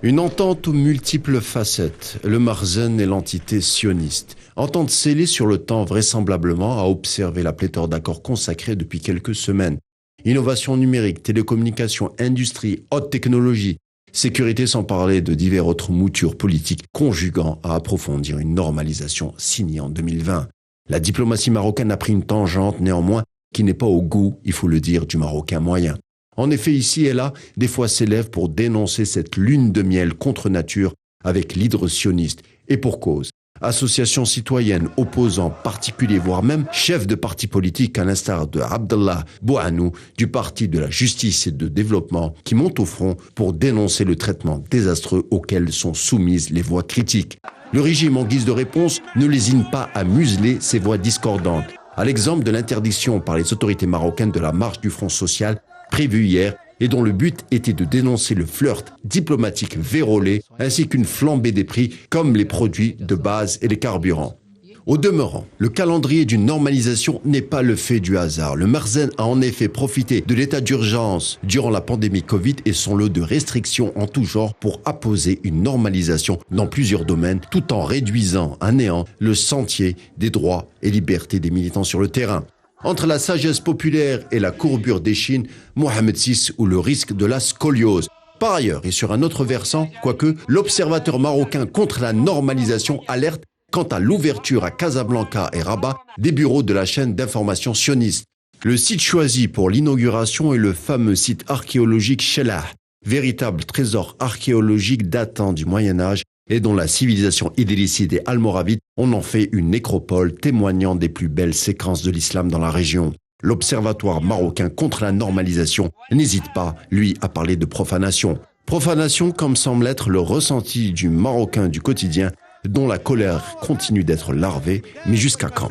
Une entente aux multiples facettes. Le Marzen et l'entité sioniste. Entente scellée sur le temps vraisemblablement à observer la pléthore d'accords consacrés depuis quelques semaines. Innovation numérique, télécommunications, industrie, haute technologie, sécurité sans parler de divers autres moutures politiques conjuguant à approfondir une normalisation signée en 2020. La diplomatie marocaine a pris une tangente néanmoins qui n'est pas au goût, il faut le dire, du Marocain moyen. En effet, ici et là, des voix s'élèvent pour dénoncer cette lune de miel contre nature avec l'hydre sioniste. Et pour cause. Associations citoyennes, opposants, particuliers, voire même chefs de partis politiques à l'instar de Abdallah Bouanou du Parti de la Justice et de Développement qui montent au front pour dénoncer le traitement désastreux auquel sont soumises les voix critiques. Le régime, en guise de réponse, ne lésine pas à museler ces voix discordantes. À l'exemple de l'interdiction par les autorités marocaines de la marche du Front social prévue hier et dont le but était de dénoncer le flirt diplomatique vérolé ainsi qu'une flambée des prix comme les produits de base et les carburants. Au demeurant, le calendrier d'une normalisation n'est pas le fait du hasard. Le Marzen a en effet profité de l'état d'urgence durant la pandémie Covid et son lot de restrictions en tout genre pour apposer une normalisation dans plusieurs domaines tout en réduisant à néant le sentier des droits et libertés des militants sur le terrain. Entre la sagesse populaire et la courbure d'échine, Mohamed VI ou le risque de la scoliose. Par ailleurs, et sur un autre versant, quoique, l'observateur marocain contre la normalisation alerte quant à l'ouverture à Casablanca et Rabat des bureaux de la chaîne d'information sioniste. Le site choisi pour l'inauguration est le fameux site archéologique Chelah, véritable trésor archéologique datant du Moyen-Âge et dont la civilisation idrisside et almoravide en ont fait une nécropole témoignant des plus belles séquences de l'islam dans la région. L'Observatoire marocain contre la normalisation n'hésite pas, lui, à parler de profanation. Profanation comme semble être le ressenti du Marocain du quotidien, dont la colère continue d'être larvée, mais jusqu'à quand ?